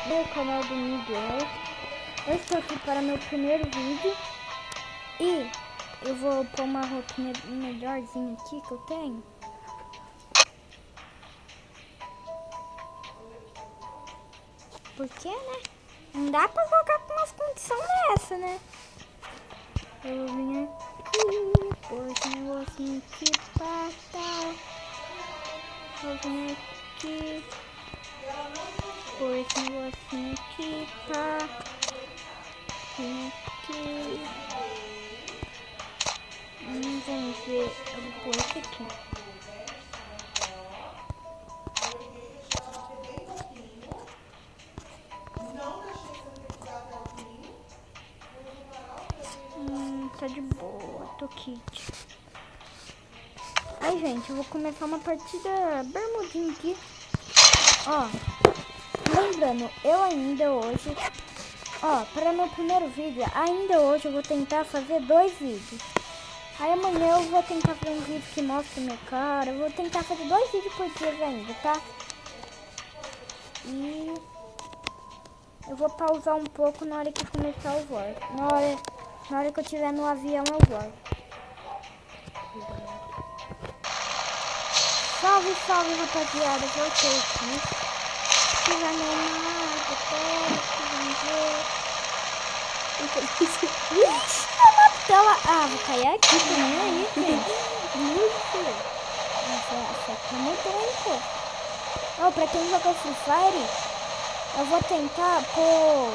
do canal do Miguel. Eu estou aqui para meu primeiro vídeo e eu vou pôr uma roupinha melhorzinha aqui que eu tenho. Porque, né? Não dá pra colocar com umas condições dessa, né? Eu vim aqui, pôr esse negocinho aqui pra tal. Eu vim aqui, pôr esse negocinho aqui pra... Vim aqui. Vamos ver, eu vou pôr esse aqui. Tá de boa, tô kit. Aí, gente, eu vou começar uma partida bermudinha aqui. Ó, lembrando, eu ainda hoje... Ó, para meu primeiro vídeo, ainda hoje eu vou tentar fazer 2 vídeos. Aí amanhã eu vou tentar fazer um vídeo que mostra minha cara. Eu vou tentar fazer 2 vídeos por dia ainda, tá? E... eu vou pausar um pouco na hora que começar o vlog. Na hora que eu estiver no avião eu vlog. Salve, salve, rapaziada. Voltei aqui. Se vai normal, vamos ver. Ixi, a tela. Ah, vou cair aqui também aí, gente. Muito. Essa aqui mudou um pouco. Ó, pra quem jogou Free Fire, eu vou tentar pôr...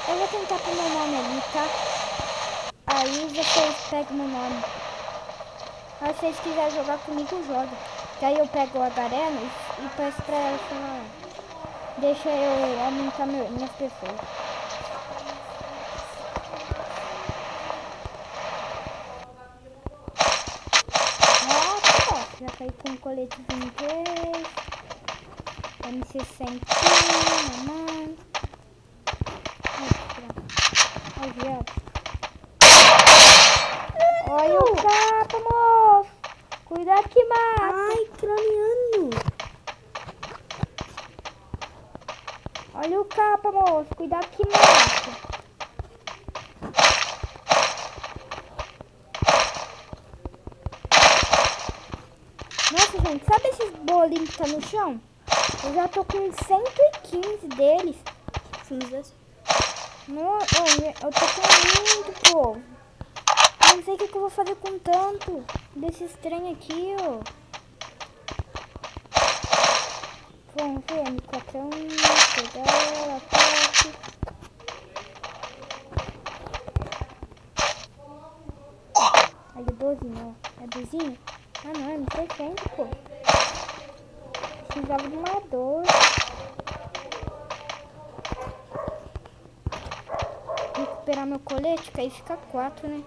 eu vou tentar pôr meu nome ali, tá? Aí vocês pegam meu nome. Se vocês quiserem jogar comigo, joga. Que aí eu pego a Garena e peço pra ela falar. Deixa eu aumentar minhas pessoas. Ó, já caí com um colete 23. M60 na mão. Olha o viado. Olha o capa, moço. Cuidado que mata. Ai, craneando. Olha o capa, moço. Cuidado que mata. Nossa, gente. Sabe esses bolinhos que tá no chão? Eu já tô com 115 deles. Não, eu tô com muito, povo. Eu não sei o que eu vou fazer com tanto desses trem aqui, ó. Vamos ver, M4, pegar ela, ataque. Aí, 12 não. É 12? Ah, não, é M60, pô. Precisava de uma 12. Recuperar meu colete, que aí fica 4, né?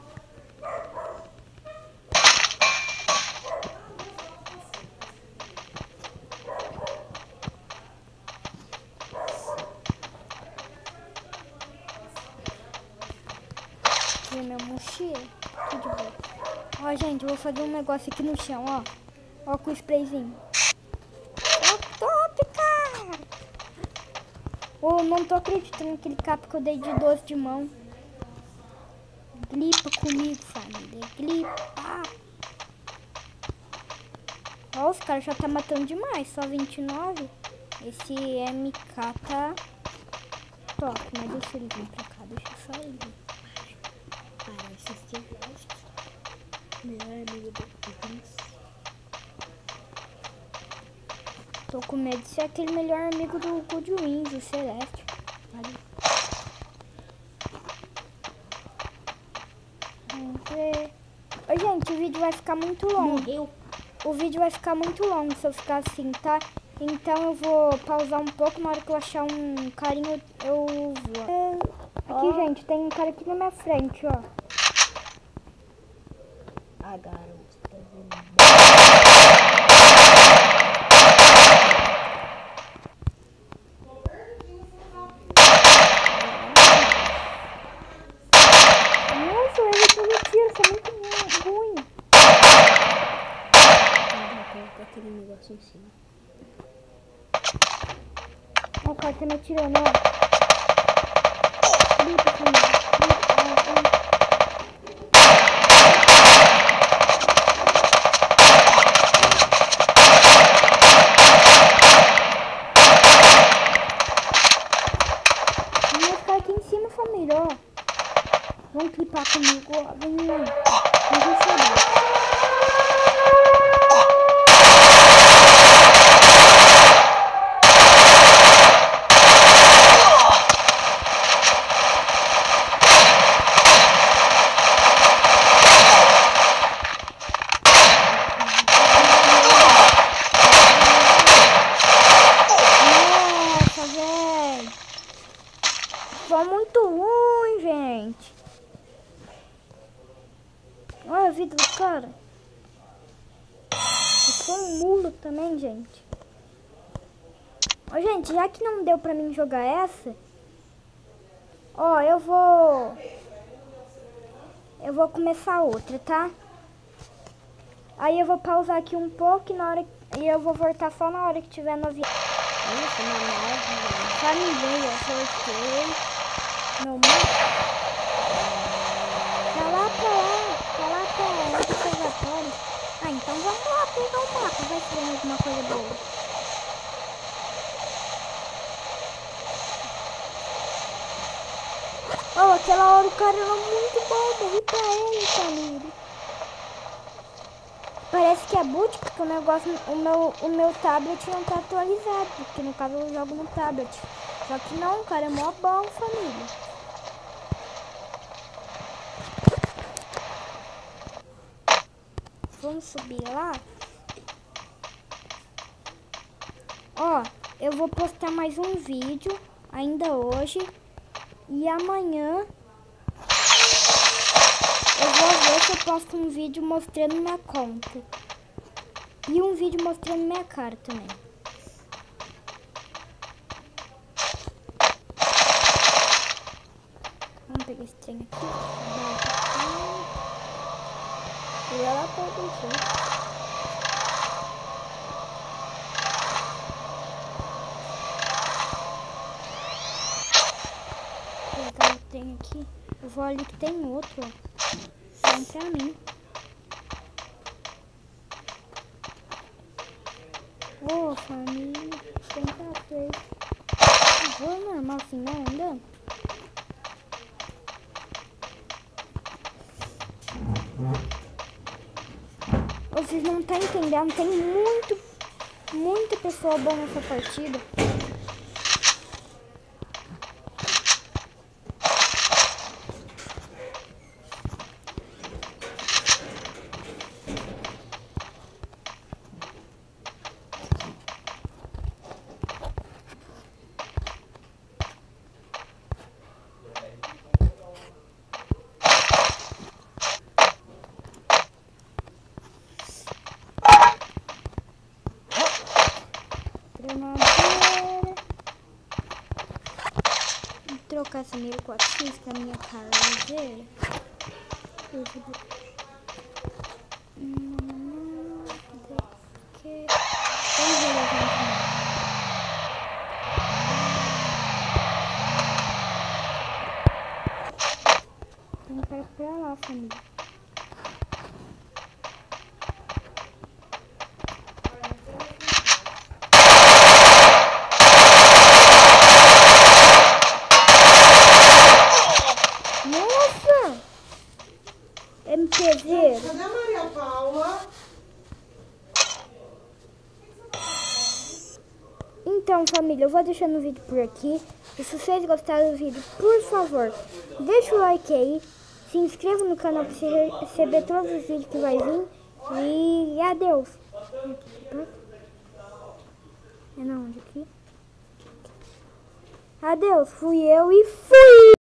Minha mochila, tudo de boa. Ó, gente, eu vou fazer um negócio aqui no chão, ó. Ó, com o sprayzinho. Ó, top, cara! Ô, não tô acreditando naquele capa que eu dei de 12 de mão. Glipa comigo, família. Glipa. Ó, os caras já tá matando demais, só 29. Esse MK tá top, mas deixa ele vir pra cá, deixa eu só ele vir. Parece Celeste. Melhor amigo do Prince. Tô com medo de ser aquele melhor amigo do Good Wings, o Celeste. Ali. Vamos ver. Ô, gente, o vídeo vai ficar muito longo. Morreu. O vídeo vai ficar muito longo se eu ficar assim, tá? Então eu vou pausar um pouco. Na hora que eu achar um carinho, eu vou. Aqui, gente, tem um cara aqui na minha frente, ó. Ah, garoto, tá vendo? Nossa, ele pegou tiro, isso é muito ruim. Vou colocar aquele negócio em cima. Ó, cara tá me atirando, ó. Gripa, família. Vamos ficar aqui em cima, família, ó. Vamos clipar comigo, ó. Vem aí. Vamos chorar. Foi muito ruim, gente. Olha a vida do cara. Foi um mulo também, gente. Ó, gente, já que não deu pra mim jogar essa, ó, eu vou começar outra, tá? Aí eu vou pausar aqui um pouco e eu vou voltar só na hora que tiver no avião. Família, eu sorteio. Meu mundo. Tá lá pra observatório. Ah, então vamos lá pegar o mapa, vai ser alguma coisa boa. Oh, aquela hora o cara era muito bom, morri pra ele, família. Parece que é boot, porque o negócio, o meu tablet não tá atualizado, porque no caso eu jogo no tablet. Só que não, cara, é mó bom, família. Vamos subir lá. Ó, eu vou postar mais um vídeo ainda hoje. E amanhã eu vou ver se eu posto um vídeo mostrando minha conta. E um vídeo mostrando minha cara também. Vamos pegar esse trem aqui. E ela tá deixando. Tem aqui, eu vou ali que tem outro, ó. Vem pra mim. Ô, família, tem pra frente. Eu vou normal assim, né, andando? Vocês não estão entendendo, tem muita pessoa boa nessa partida. Vou trocar essa 1400 pra minha caseira. Vamos pra lá, família. MPZ. Cadê a Maria Paula? Então, família, eu vou deixando o vídeo por aqui. E se vocês gostaram do vídeo, por favor, deixa o like aí. Se inscreva no canal para você receber todos os vídeos que vai vir. E adeus. É na onde aqui? Adeus, fui eu e fui!